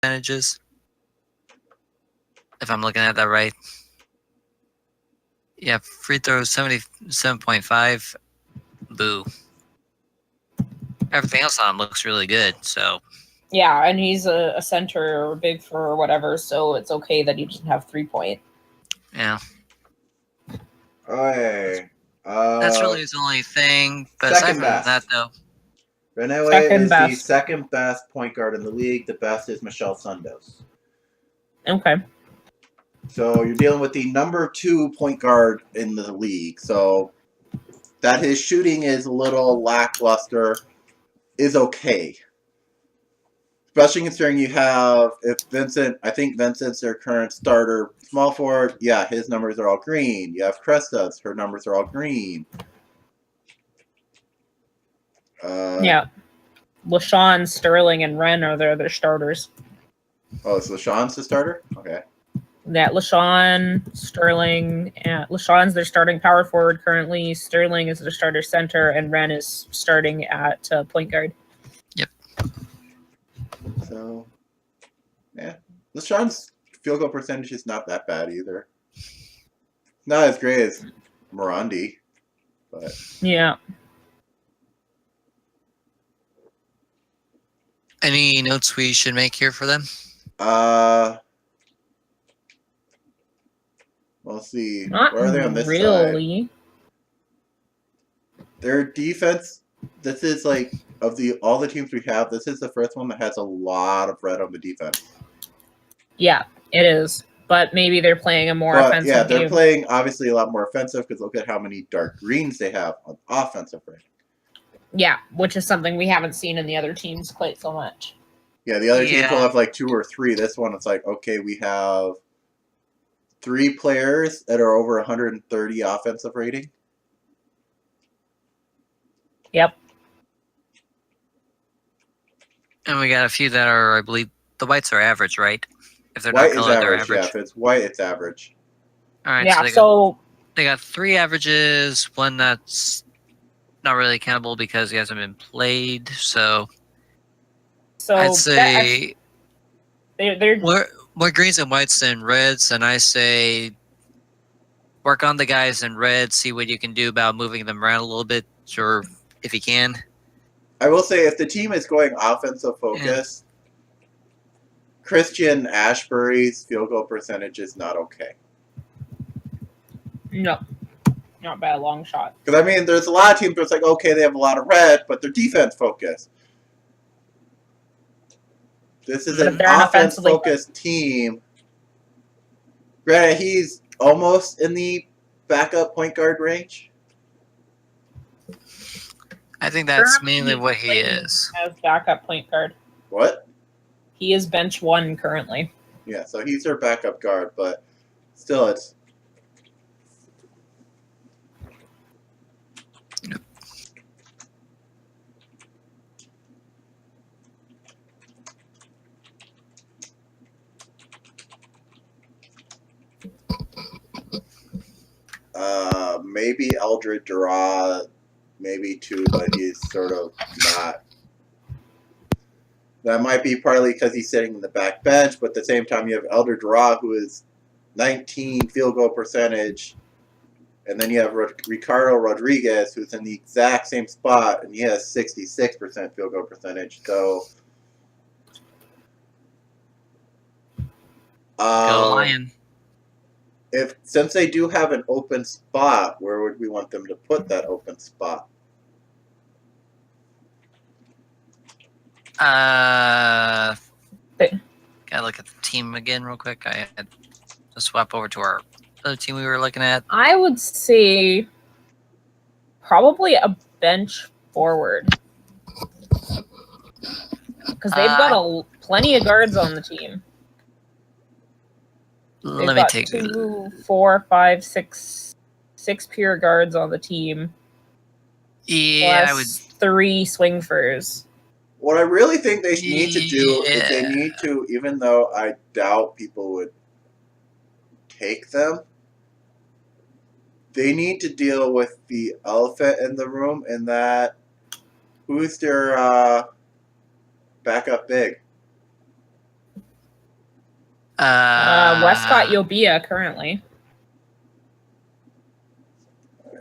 percentages. If I'm looking at that right. Yeah, free throws 77.5. Boo. Everything else on him looks really good, so. Yeah, and he's a center or big for or whatever, so it's okay that he doesn't have 3-point. Yeah. Okay. That's really his only thing. But aside from that, though. Renee is the second best point guard in the league. The best is Michelle Sundos. Okay. So you're dealing with the number 2 point guard in the league. So that his shooting is a little lackluster is okay. Especially considering you have, if Vincent, I think Vincent's their current starter small forward. Yeah, his numbers are all green. You have Cresta's, her numbers are all green. Yeah. LaShawn, Sterling, and Wren are their starters. Oh, so LaShawn's the starter? Okay. Yeah, LaShawn, Sterling, and LaShawn's their starting power forward currently. Sterling is their starter center, and Wren is starting at point guard. Yep. So, yeah. LaShawn's field goal percentage is not that bad either. Not as great as Morandi, but... Yeah. Any notes we should make here for them? We'll see. Not Where are they on this really. side? Their defense, this is like, of all the teams we have, this is the first one that has a lot of red on the defense. Yeah, it is. But maybe they're playing a more offensive yeah, they're game. playing obviously a lot more offensive because look at how many dark greens they have on offensive rating. Yeah, which is something we haven't seen in the other teams quite so much. Yeah, the other teams will have like 2 or 3. This one, it's like, okay, we have 3 players that are over 130 offensive rating. Yep. And we got a few that are, I believe, the whites are average, right? If they're White not colored, they're average. Yeah, if it's white, it's average. All right. Yeah, so they got 3 averages. One that's not really countable because he hasn't been played. So I'd say they're more greens and whites than reds, and I say work on the guys in red, see what you can do about moving them around a little bit, or if you can. I will say, if the team is going offensive focus, Christian Ashbury's field goal percentage is not okay. No. Not by a long shot. Because, I mean, there's a lot of teams where it's like, okay, they have a lot of red, but they're defense focused. This is an offense-focused team. Granted, he's almost in the backup point guard range. I think that's mainly what he is. As backup point guard. What? He is bench 1 currently. Yeah, so he's their backup guard, but still, it's... maybe Eldred Draw, maybe 2, but he's sort of not. That might be partly because he's sitting in the back bench, but at the same time you have Eldred Draw, who is 19 field goal percentage, and then you have Ricardo Rodriguez, who's in the exact same spot, and he has 66% field goal percentage. So, Go Lion. Since they do have an open spot, where would we want them to put that open spot? Gotta look at the team again real quick. I had to swap over to our other team we were looking at. I would say probably a bench forward. Because they've got plenty of guards on the team. Let me take 2, 4, 5, 6 pure guards on the team. Yeah, plus I would 3 swingfers. What I really think they need to do is they need to, even though I doubt people would take them, they need to deal with the elephant in the room, in that who's their backup big? Westcott Yobia currently.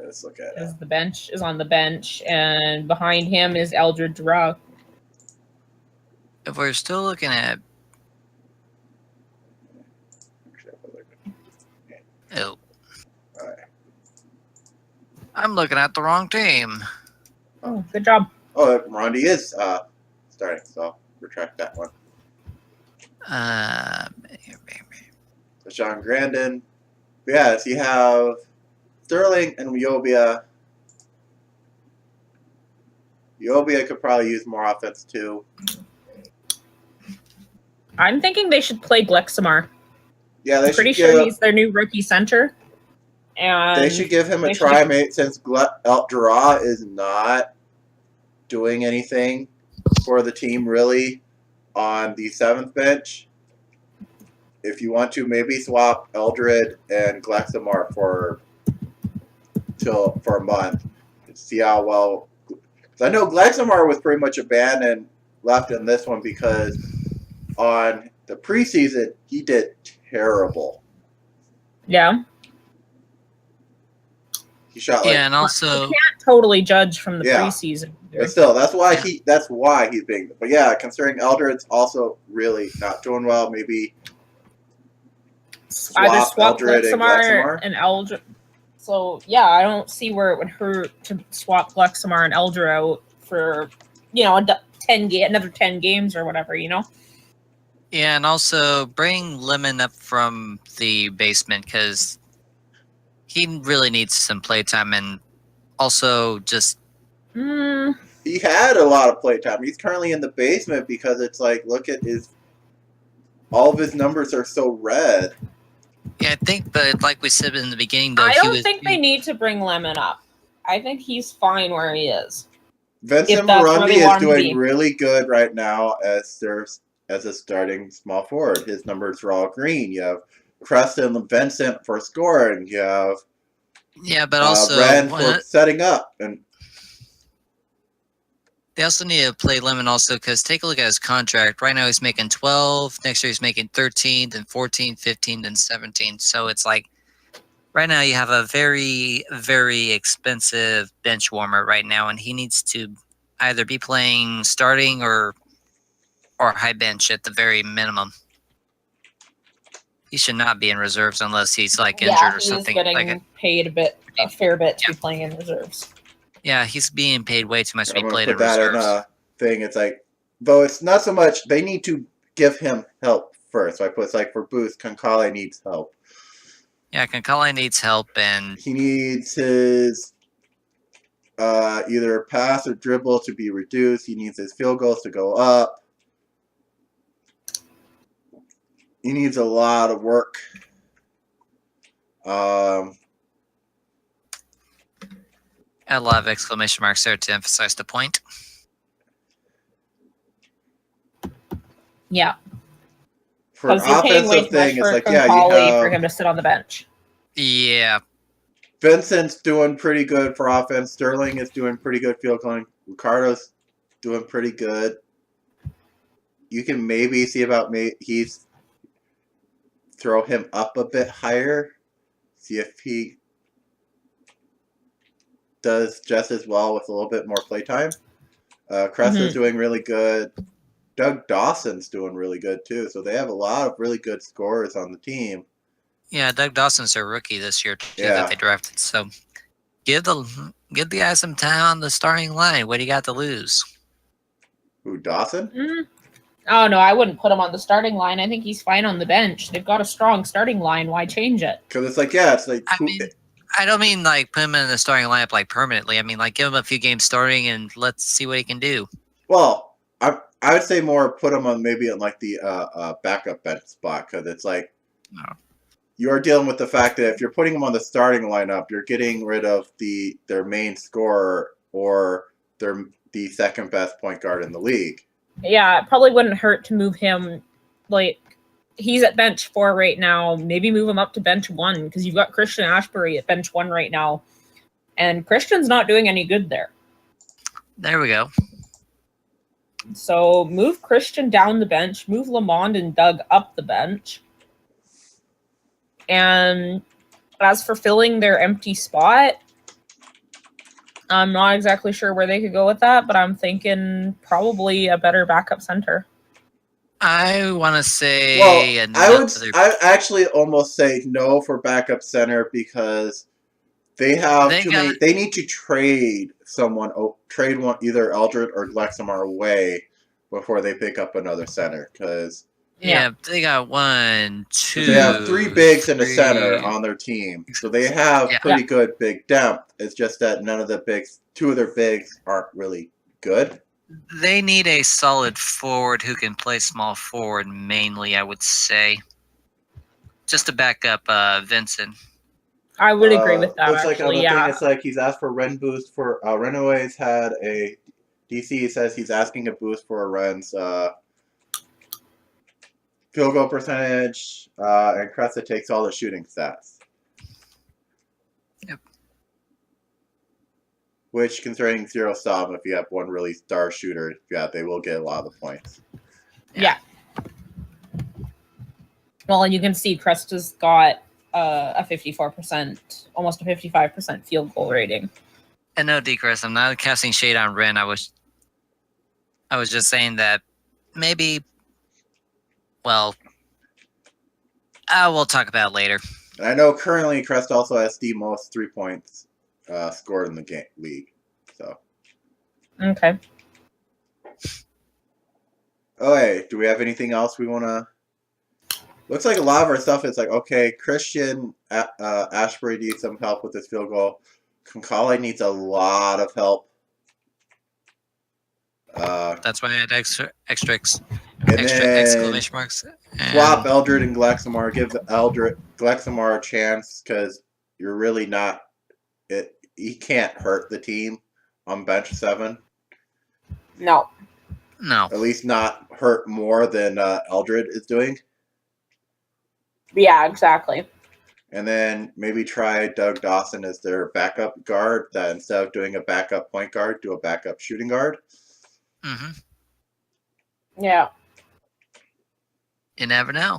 Let's look at Because the bench is on the bench, and behind him is Eldred Dura. If we're still looking at... Oh. Alright. I'm looking at the wrong team. Oh, good job. Oh, Rondi is starting, so I'll retract that one. So Sean Grandin. Yeah, so you have Sterling and Yobia. Yobia could probably use more offense too. I'm thinking they should play Glexamar. Yeah, they I'm pretty should sure he's their new rookie center. And they should give him a try, mate, since Dura is not doing anything for the team really on the 7th bench. If you want to, maybe swap Eldred and Glexamar for a month and see how well. Because I know Glexamar was pretty much abandoned, left in this one because on the preseason he did terrible. Yeah. He shot like and also you can't totally judge from the preseason. But still, that's why he's being. But yeah, considering Eldred's also really not doing well, maybe either swap Eldred Glexamar and Eldred. So yeah, I don't see where it would hurt to swap Glexamar and Eldred out for another 10 games or whatever. Yeah, and also bring Lemon up from the basement because he really needs some playtime, and also just. He had a lot of playtime. He's currently in the basement because it's like, look at all of his numbers are so red. Yeah, I think, but like we said in the beginning, though, I don't think they need to bring Lemon up. I think he's fine where he is. Vincent Murundi is doing really good right now as a starting small forward. His numbers are all green. You have Preston and Vincent for scoring. You have but also Ren for setting up, and they also need to play Lemon also because take a look at his contract. Right now he's making 12. Next year he's making 13, then 14, 15, then 17. So it's like right now you have a very, very expensive bench warmer right now, and he needs to either be playing starting or high bench at the very minimum. He should not be in reserves unless he's like injured or something. Yeah, he's getting paid a fair bit to be playing in reserves. Yeah, he's being paid way too much to be played in reserves. reserves. In a thing, it's like, though it's not so much. They need to give him help first. So I put it's like for Booth, Concale needs help. Yeah, Concale needs help, and he needs his either pass or dribble to be reduced. He needs his field goals to go up. He needs a lot of work. A lot of exclamation marks there to emphasize the point. Yeah. For an offensive thing, it's like, yeah, you have for him to sit on the bench. Yeah. Vincent's doing pretty good for offense. Sterling is doing pretty good field goaling. Ricardo's doing pretty good. You can maybe see about he's throw him up a bit higher. See if he does just as well with a little bit more playtime. Cressa's doing really good. Doug Dawson's doing really good too. So they have a lot of really good scorers on the team. Yeah, Doug Dawson's their rookie this year too that they drafted. So give the guy some time on the starting line. What do you got to lose? Who, Dawson? Oh no, I wouldn't put him on the starting line. I think he's fine on the bench. They've got a strong starting line. Why change it? Because it's like, yeah, it's like. I don't mean like put him in the starting lineup like permanently. I mean like give him a few games starting and let's see what he can do. Well, I would say more put him on maybe in like the backup bench spot because it's like you're dealing with the fact that if you're putting him on the starting lineup, you're getting rid of their main scorer or the second best point guard in the league. Yeah, it probably wouldn't hurt to move him. Like he's at bench 4 right now. Maybe move him up to bench 1 because you've got Christian Ashbury at bench 1 right now, and Christian's not doing any good there. There we go. So move Christian down the bench, move Lamond and Doug up the bench, And as for filling their empty spot, I'm not exactly sure where they could go with that, but I'm thinking probably a better backup center. I want to say well, I actually almost say no for backup center because they have too many. They need to trade someone, trade one either Eldred or Glexamar away before they pick up another center. Because they got 1, 2. They have 3 bigs and a center on their team, so they have pretty good big depth. It's just that none of the bigs, 2 of their bigs, aren't really good. They need a solid forward who can play small forward mainly, I would say. Just to back up Vincent. I would agree with that. Looks like on the thing, it's like he's asked for Ren boost for Renaway's had a DC says he's asking a boost for a Ren's field goal percentage, and Cresta takes all the shooting stats. Yep. Which, considering 0 sum, if you have one really star shooter, they will get a lot of the points. Yeah. Well, and you can see Cresta's got a 54%, almost a 55% field goal rating. And no, Decrest, I'm not casting shade on Ren. I was just saying that maybe. Well, we'll talk about it later. And I know currently Crest also has the most 3 points scored in the league. So. Okay. Oh, hey, do we have anything else we want to? Looks like a lot of our stuff is like, okay, Christian Ashbury needs some help with this field goal. Concali needs a lot of help. That's why I had extra exclamation marks. Swap Eldred and Glexamar. Give Glexamar a chance because you're really not. He can't hurt the team on bench 7. No. At least not hurt more than Eldred is doing. Yeah, exactly. And then maybe try Doug Dawson as their backup guard. That instead of doing a backup point guard, do a backup shooting guard. Mm-hmm. Yeah. You never know.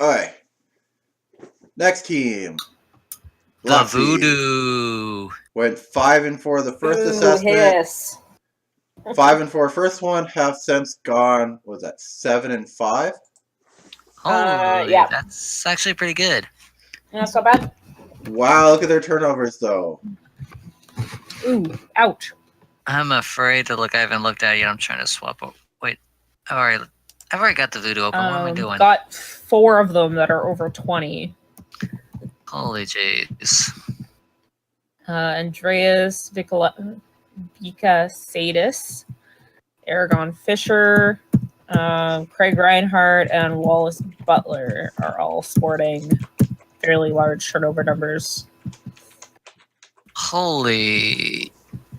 All right. Next team. The Voodoo. Went 5-4 the first assessment. Yes. 5-4 first one. Have since gone. What was that 7-5? Yeah. That's actually pretty good. Not so bad. Wow, look at their turnovers though. Ooh, ouch. I'm afraid to look. I haven't looked at it yet. I'm trying to swap. Wait, I've already got the Voodoo open. What am I doing? Got 4 of them that are over 20. Holy jeez. Andreas Vikasadis, Aragon Fisher, Craig Reinhardt, and Wallace Butler are all sporting fairly large turnover numbers. Holy.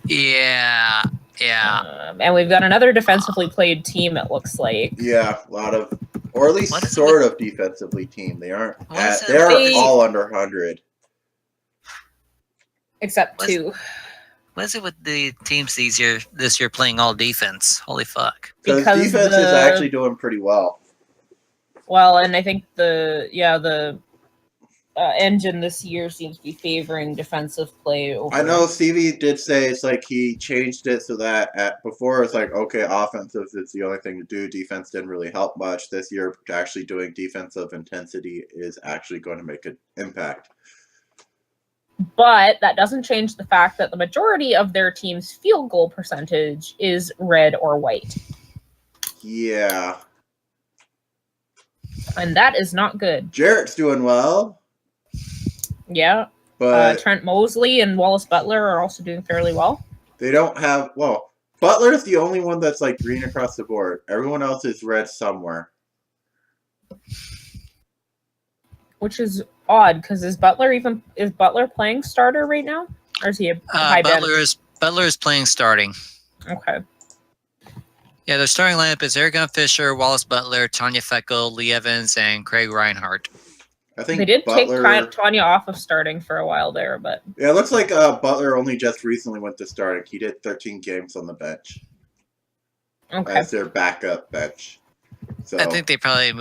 Yeah. And we've got another defensively played team, it looks like. Yeah, a lot of, or at least sort of defensively team. They aren't. They're all under 100. Except 2. What is it with the teams this year playing all defense? Holy fuck! Because defense is actually doing pretty well. Well, and I think the engine this year seems to be favoring defensive play over. I know Stevie did say it's like he changed it so that before it's like, okay, offensive is the only thing to do. Defense didn't really help much. This year, actually doing defensive intensity is actually going to make an impact. But that doesn't change the fact that the majority of their team's field goal percentage is red or white. Yeah. And that is not good. Jarrett's doing well. Yeah. But Trent Mosley and Wallace Butler are also doing fairly well. They don't have, well, Butler's the only one that's like green across the board. Everyone else is red somewhere. Which is odd, because is Butler playing starter right now? Or is he a high bench? Butler is playing starting. Okay. Yeah, their starting lineup is Aragon Fisher, Wallace Butler, Tanya Feckel, Lee Evans, and Craig Reinhardt. I think they did Butler, take Tanya off of starting for a while there, but yeah, it looks like Butler only just recently went to starting. He did 13 games on the bench. Okay. As their backup bench. So I think they probably moved